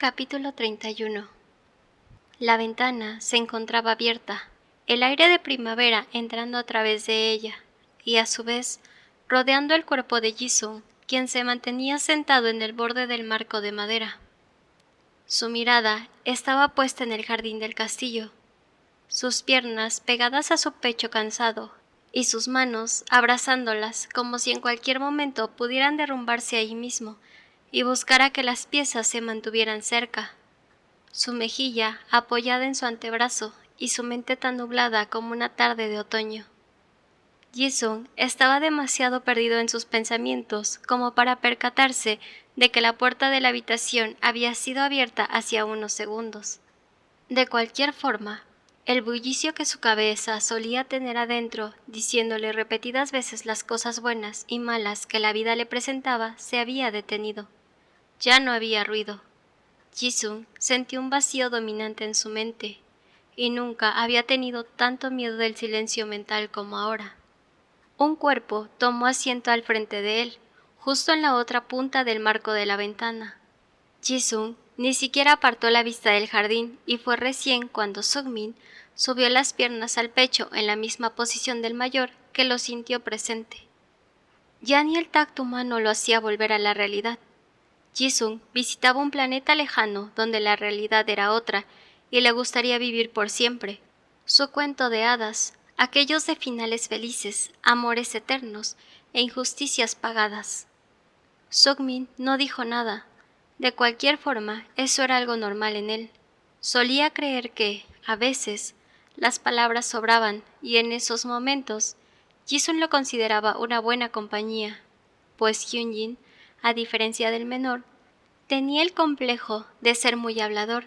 Capítulo 31. La ventana se encontraba abierta, el aire de primavera entrando a través de ella, y a su vez rodeando el cuerpo de Jisung, quien se mantenía sentado en el borde del marco de madera. Su mirada estaba puesta en el jardín del castillo, sus piernas pegadas a su pecho cansado, y sus manos abrazándolas como si en cualquier momento pudieran derrumbarse ahí mismo, y buscara que las piezas se mantuvieran cerca. Su mejilla apoyada en su antebrazo y su mente tan nublada como una tarde de otoño. Jisung estaba demasiado perdido en sus pensamientos como para percatarse de que la puerta de la habitación había sido abierta hacía unos segundos. De cualquier forma, el bullicio que su cabeza solía tener adentro, diciéndole repetidas veces las cosas buenas y malas que la vida le presentaba, se había detenido. Ya no había ruido. Jisung sentía un vacío dominante en su mente, y nunca había tenido tanto miedo del silencio mental como ahora. Un cuerpo tomó asiento al frente de él, justo en la otra punta del marco de la ventana. Jisung ni siquiera apartó la vista del jardín, y fue recién cuando Sungmin subió las piernas al pecho en la misma posición del mayor que lo sintió presente. Ya ni el tacto humano lo hacía volver a la realidad. Jisung visitaba un planeta lejano donde la realidad era otra y le gustaría vivir por siempre. Su cuento de hadas, aquellos de finales felices, amores eternos e injusticias pagadas. Sungmin no dijo nada. De cualquier forma, eso era algo normal en él. Solía creer que, a veces, las palabras sobraban y en esos momentos, Jisung lo consideraba una buena compañía, pues Hyunjin, a diferencia del menor, tenía el complejo de ser muy hablador,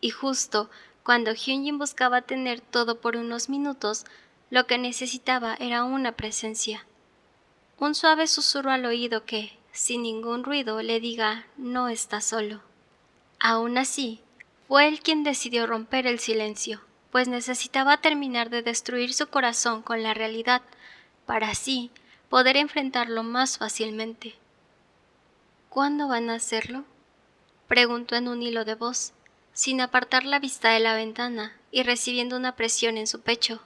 y justo cuando Hyunjin buscaba tener todo por unos minutos, lo que necesitaba era una presencia. Un suave susurro al oído que, sin ningún ruido, le diga no está solo. Aún así, fue él quien decidió romper el silencio, pues necesitaba terminar de destruir su corazón con la realidad, para así poder enfrentarlo más fácilmente. ¿Cuándo van a hacerlo?, preguntó en un hilo de voz, sin apartar la vista de la ventana y recibiendo una presión en su pecho.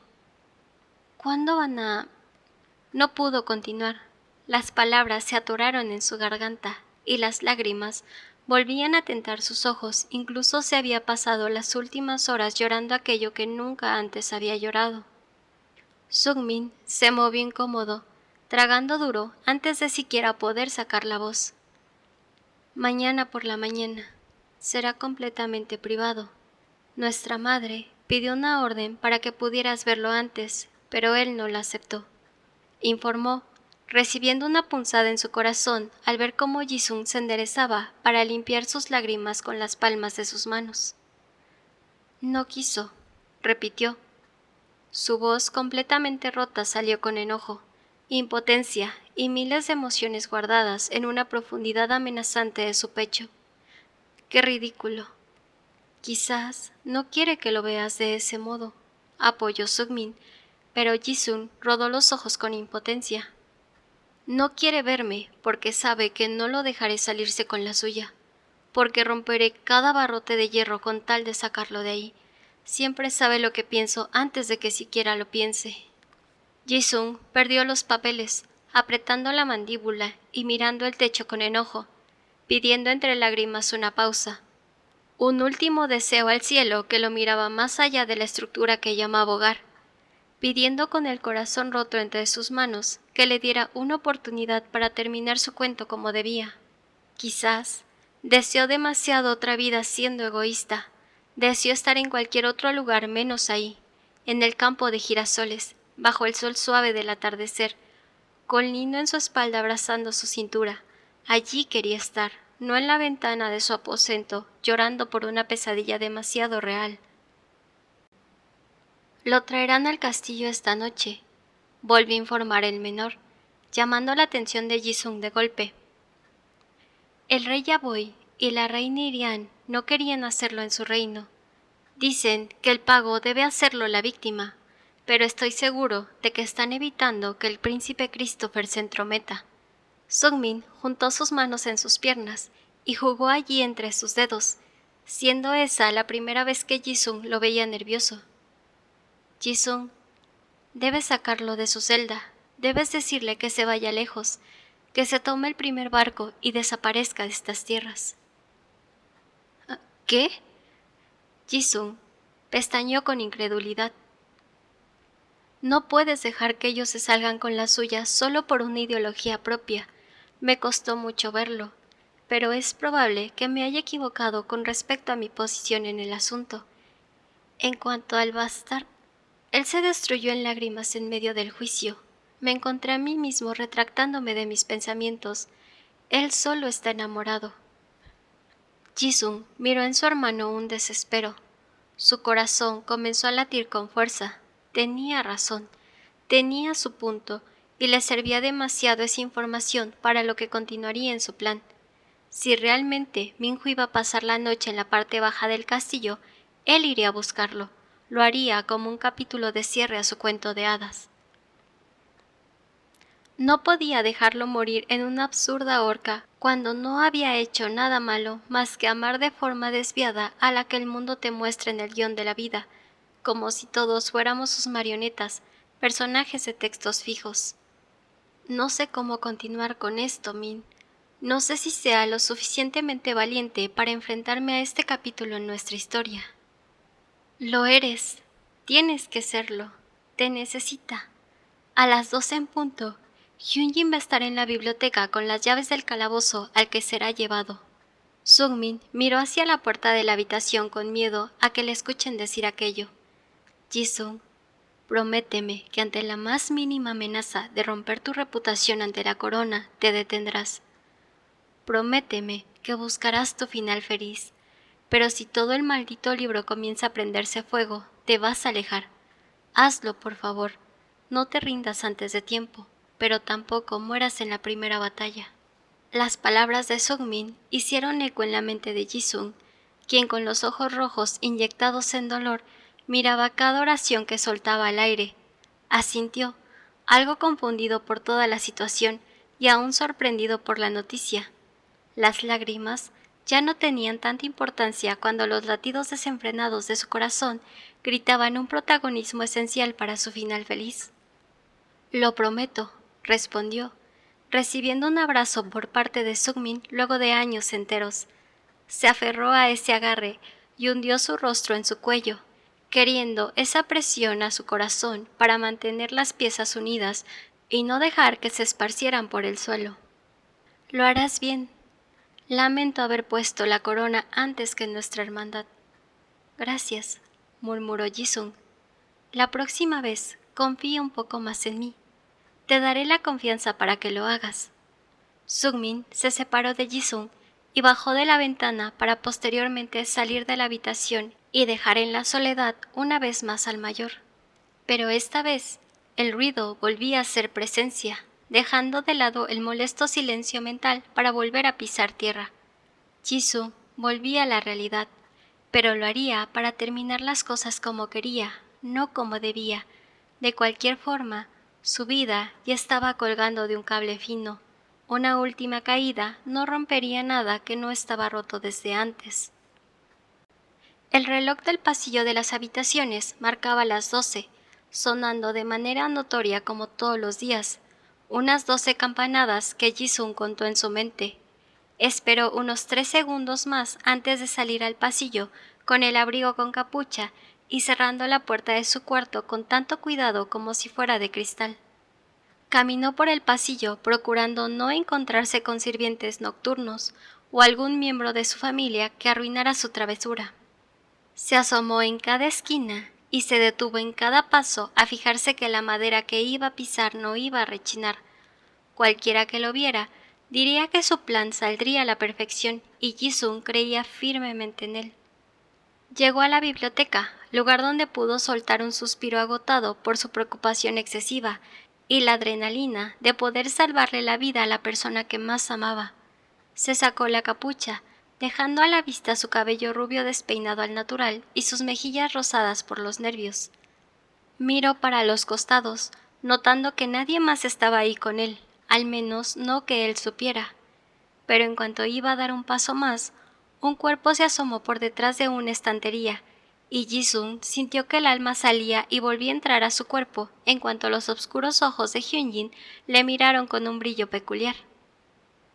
¿Cuándo van a...? No pudo continuar. Las palabras se atoraron en su garganta y las lágrimas volvían a tentar sus ojos. Incluso se había pasado las últimas horas llorando aquello que nunca antes había llorado. Sungmin se movió incómodo, tragando duro antes de siquiera poder sacar la voz. Mañana por la mañana. Será completamente privado. Nuestra madre pidió una orden para que pudieras verlo antes, pero él no la aceptó, informó, recibiendo una punzada en su corazón al ver cómo Jisung se enderezaba para limpiar sus lágrimas con las palmas de sus manos. No quiso, repitió. Su voz completamente rota salió con enojo, impotencia y miles de emociones guardadas en una profundidad amenazante de su pecho. ¡Qué ridículo! Quizás no quiere que lo veas de ese modo, apoyó Sungmin, pero Jisung rodó los ojos con impotencia. No quiere verme porque sabe que no lo dejaré salirse con la suya, porque romperé cada barrote de hierro con tal de sacarlo de ahí. Siempre sabe lo que pienso antes de que siquiera lo piense. Jisung perdió los papeles, apretando la mandíbula y mirando el techo con enojo, pidiendo entre lágrimas una pausa. Un último deseo al cielo que lo miraba más allá de la estructura que llamaba hogar, pidiendo con el corazón roto entre sus manos que le diera una oportunidad para terminar su cuento como debía. Quizás deseó demasiado otra vida siendo egoísta, deseó estar en cualquier otro lugar menos ahí, en el campo de girasoles, bajo el sol suave del atardecer, con Lino en su espalda abrazando su cintura. Allí quería estar, no en la ventana de su aposento, llorando por una pesadilla demasiado real. Lo traerán al castillo esta noche, volvió a informar el menor, llamando la atención de Jisung de golpe. El rey Yaboy y la reina Irian no querían hacerlo en su reino. Dicen que el pago debe hacerlo la víctima, pero estoy seguro de que están evitando que el príncipe Christopher se entrometa. Sungmin juntó sus manos en sus piernas y jugó allí entre sus dedos, siendo esa la primera vez que Jisung lo veía nervioso. Jisung, debes sacarlo de su celda, debes decirle que se vaya lejos, que se tome el primer barco y desaparezca de estas tierras. ¿Qué? Jisung pestañeó con incredulidad. No puedes dejar que ellos se salgan con la suya solo por una ideología propia. Me costó mucho verlo, pero es probable que me haya equivocado con respecto a mi posición en el asunto. En cuanto al bastardo, él se destruyó en lágrimas en medio del juicio. Me encontré a mí mismo retractándome de mis pensamientos. Él solo está enamorado. Jisung miró en su hermano un desespero. Su corazón comenzó a latir con fuerza. Tenía razón, tenía su punto, y le servía demasiado esa información para lo que continuaría en su plan. Si realmente Minju iba a pasar la noche en la parte baja del castillo, él iría a buscarlo. Lo haría como un capítulo de cierre a su cuento de hadas. No podía dejarlo morir en una absurda horca cuando no había hecho nada malo más que amar de forma desviada a la que el mundo te muestra en el guión de la vida, como si todos fuéramos sus marionetas, personajes de textos fijos. No sé cómo continuar con esto, Min. No sé si sea lo suficientemente valiente para enfrentarme a este capítulo en nuestra historia. Lo eres. Tienes que serlo. Te necesita. A las 12 en punto, Hyunjin va a estar en la biblioteca con las llaves del calabozo al que será llevado. Sungmin miró hacia la puerta de la habitación con miedo a que le escuchen decir aquello. Jisung, prométeme que ante la más mínima amenaza de romper tu reputación ante la corona, te detendrás. Prométeme que buscarás tu final feliz, pero si todo el maldito libro comienza a prenderse fuego, te vas a alejar. Hazlo, por favor. No te rindas antes de tiempo, pero tampoco mueras en la primera batalla. Las palabras de Sungmin hicieron eco en la mente de Jisung, quien con los ojos rojos inyectados en dolor miraba cada oración que soltaba al aire. Asintió, algo confundido por toda la situación y aún sorprendido por la noticia. Las lágrimas ya no tenían tanta importancia cuando los latidos desenfrenados de su corazón gritaban un protagonismo esencial para su final feliz. Lo prometo, respondió, recibiendo un abrazo por parte de Sungmin luego de años enteros. Se aferró a ese agarre y hundió su rostro en su cuello, queriendo esa presión a su corazón para mantener las piezas unidas y no dejar que se esparcieran por el suelo. Lo harás bien. Lamento haber puesto la corona antes que nuestra hermandad. Gracias, murmuró Jisung. La próxima vez confía un poco más en mí. Te daré la confianza para que lo hagas. Sungmin se separó de Jisung y bajó de la ventana para posteriormente salir de la habitación y dejar en la soledad una vez más al mayor. Pero esta vez el ruido volvía a ser presencia, dejando de lado el molesto silencio mental para volver a pisar tierra. Jisung volvía a la realidad, pero lo haría para terminar las cosas como quería, no como debía. De cualquier forma, su vida ya estaba colgando de un cable fino. Una última caída no rompería nada que no estaba roto desde antes. El reloj del pasillo de las habitaciones marcaba las 12, sonando de manera notoria como todos los días, unas 12 campanadas que Jisung contó en su mente. Esperó unos 3 segundos más antes de salir al pasillo con el abrigo con capucha y cerrando la puerta de su cuarto con tanto cuidado como si fuera de cristal. Caminó por el pasillo procurando no encontrarse con sirvientes nocturnos o algún miembro de su familia que arruinara su travesura. Se asomó en cada esquina y se detuvo en cada paso a fijarse que la madera que iba a pisar no iba a rechinar. Cualquiera que lo viera diría que su plan saldría a la perfección y Jisung creía firmemente en él. Llegó a la biblioteca, lugar donde pudo soltar un suspiro agotado por su preocupación excesiva y la adrenalina de poder salvarle la vida a la persona que más amaba. Se sacó la capucha, dejando a la vista su cabello rubio despeinado al natural y sus mejillas rosadas por los nervios. Miró para los costados, notando que nadie más estaba ahí con él, al menos no que él supiera. Pero en cuanto iba a dar un paso más, un cuerpo se asomó por detrás de una estantería, y Jisung sintió que el alma salía y volvía a entrar a su cuerpo en cuanto los oscuros ojos de Hyunjin le miraron con un brillo peculiar.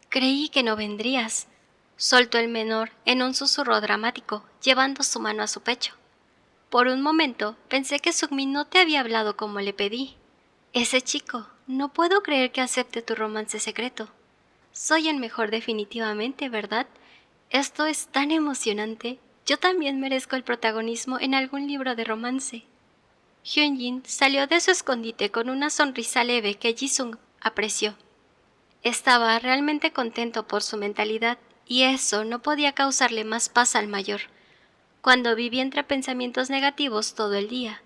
«Creí que no vendrías», soltó el menor en un susurro dramático, llevando su mano a su pecho. «Por un momento pensé que Sungmin no te había hablado como le pedí. Ese chico, no puedo creer que acepte tu romance secreto. Soy el mejor definitivamente, ¿verdad? Esto es tan emocionante. Yo también merezco el protagonismo en algún libro de romance». Hyunjin salió de su escondite con una sonrisa leve que Jisung apreció. Estaba realmente contento por su mentalidad, y eso no podía causarle más paz al mayor, cuando vivía entre pensamientos negativos todo el día.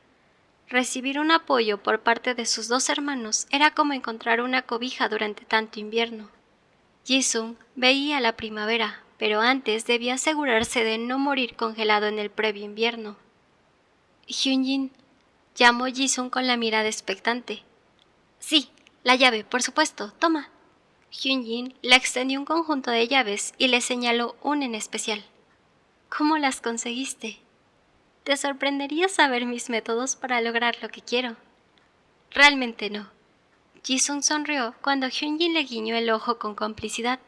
Recibir un apoyo por parte de sus dos hermanos era como encontrar una cobija durante tanto invierno. Jisung veía la primavera, pero antes debía asegurarse de no morir congelado en el previo invierno. «Hyunjin», llamó Jisung con la mirada expectante. «Sí, la llave, por supuesto, toma». Hyunjin le extendió un conjunto de llaves y le señaló una en especial. «¿Cómo las conseguiste? Te sorprendería saber mis métodos para lograr lo que quiero». «Realmente no». Jisung sonrió cuando Hyunjin le guiñó el ojo con complicidad.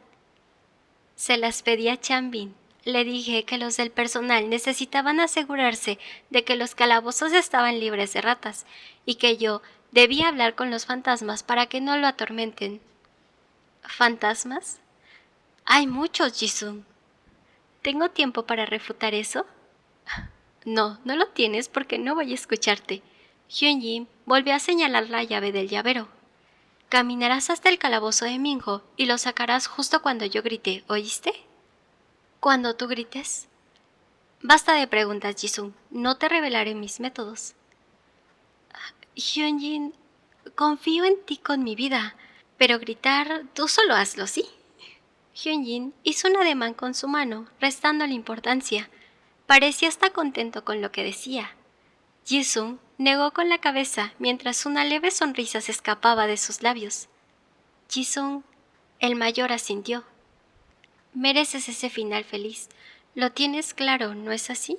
«Se las pedí a Chanbin. Le dije que los del personal necesitaban asegurarse de que los calabozos estaban libres de ratas y que yo debía hablar con los fantasmas para que no lo atormenten». «¿Fantasmas? Hay muchos, Jisung». «¿Tengo tiempo para refutar eso?» «No, no lo tienes porque no voy a escucharte». Hyunjin volvió a señalar la llave del llavero. «Caminarás hasta el calabozo de Minho y lo sacarás justo cuando yo grite, ¿oíste?» «¿Cuando tú grites?» «Basta de preguntas, Jisung. No te revelaré mis métodos». «Hyunjin, confío en ti con mi vida, pero gritar, tú solo hazlo, ¿sí?» Hyunjin hizo un ademán con su mano, restándole importancia. Parecía estar contento con lo que decía. Jisung negó con la cabeza mientras una leve sonrisa se escapaba de sus labios. «Jisung», el mayor asintió. «Mereces ese final feliz. Lo tienes claro, ¿no es así?»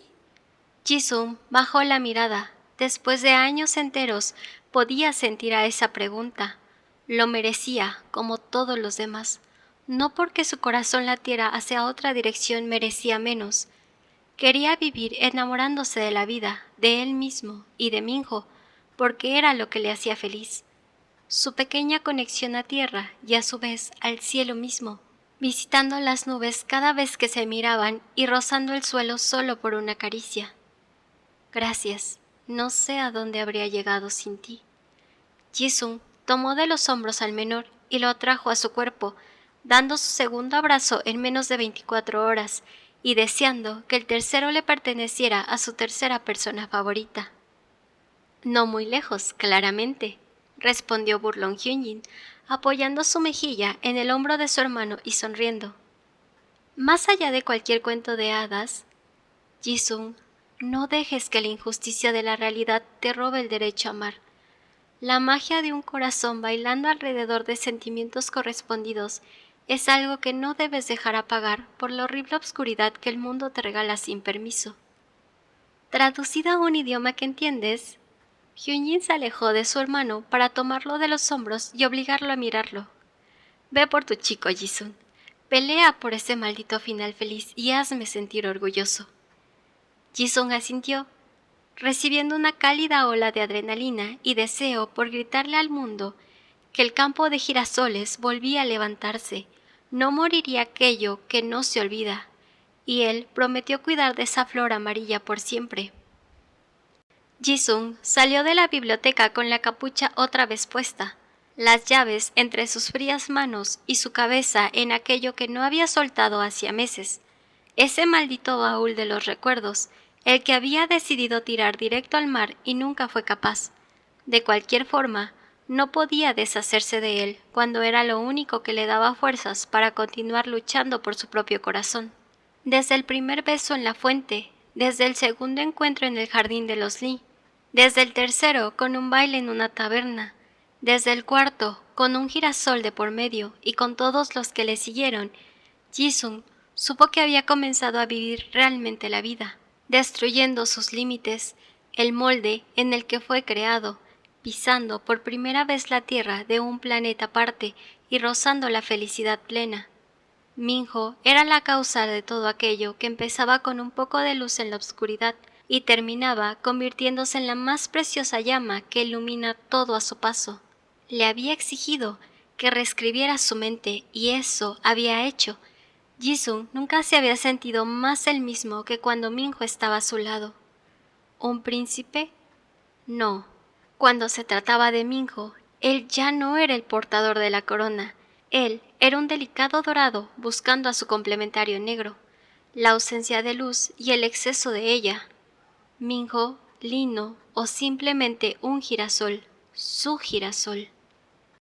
Jisung bajó la mirada. Después de años enteros, podía sentir a esa pregunta. Lo merecía, como todos los demás. No porque su corazón latiera hacia otra dirección merecía menos. Quería vivir enamorándose de la vida, de él mismo y de Minho, porque era lo que le hacía feliz. Su pequeña conexión a tierra y a su vez al cielo mismo, visitando las nubes cada vez que se miraban y rozando el suelo solo por una caricia. «Gracias, no sé a dónde habría llegado sin ti». Jisung tomó de los hombros al menor y lo atrajo a su cuerpo, dando su segundo abrazo en menos de 24 horas y deseando que el tercero le perteneciera a su tercera persona favorita. «No muy lejos, claramente», respondió burlón Hyunjin, apoyando su mejilla en el hombro de su hermano y sonriendo. «Más allá de cualquier cuento de hadas, Jisung, no dejes que la injusticia de la realidad te robe el derecho a amar. La magia de un corazón bailando alrededor de sentimientos correspondidos es algo que no debes dejar apagar por la horrible obscuridad que el mundo te regala sin permiso». Traducido a un idioma que entiendes, Hyunjin se alejó de su hermano para tomarlo de los hombros y obligarlo a mirarlo. «Ve por tu chico, Jisung. Pelea por ese maldito final feliz y hazme sentir orgulloso». Jisung asintió, recibiendo una cálida ola de adrenalina y deseo por gritarle al mundo que el campo de girasoles volvía a levantarse. No moriría aquello que no se olvida, y él prometió cuidar de esa flor amarilla por siempre. Jisung salió de la biblioteca con la capucha otra vez puesta, las llaves entre sus frías manos y su cabeza en aquello que no había soltado hacía meses, ese maldito baúl de los recuerdos, el que había decidido tirar directo al mar y nunca fue capaz. De cualquier forma, no podía deshacerse de él cuando era lo único que le daba fuerzas para continuar luchando por su propio corazón. Desde el primer beso en la fuente, desde el segundo encuentro en el jardín de los Lee, desde el tercero con un baile en una taberna, desde el cuarto con un girasol de por medio y con todos los que le siguieron, Jisung supo que había comenzado a vivir realmente la vida, destruyendo sus límites, el molde en el que fue creado, pisando por primera vez la tierra de un planeta aparte y rozando la felicidad plena. Minho era la causa de todo aquello que empezaba con un poco de luz en la oscuridad y terminaba convirtiéndose en la más preciosa llama que ilumina todo a su paso. Le había exigido que reescribiera su mente y eso había hecho. Jisung nunca se había sentido más el mismo que cuando Minho estaba a su lado. ¿Un príncipe? No. Cuando se trataba de Minho, él ya no era el portador de la corona. Él era un delicado dorado buscando a su complementario negro, la ausencia de luz y el exceso de ella. Minho, lino o simplemente un girasol, su girasol.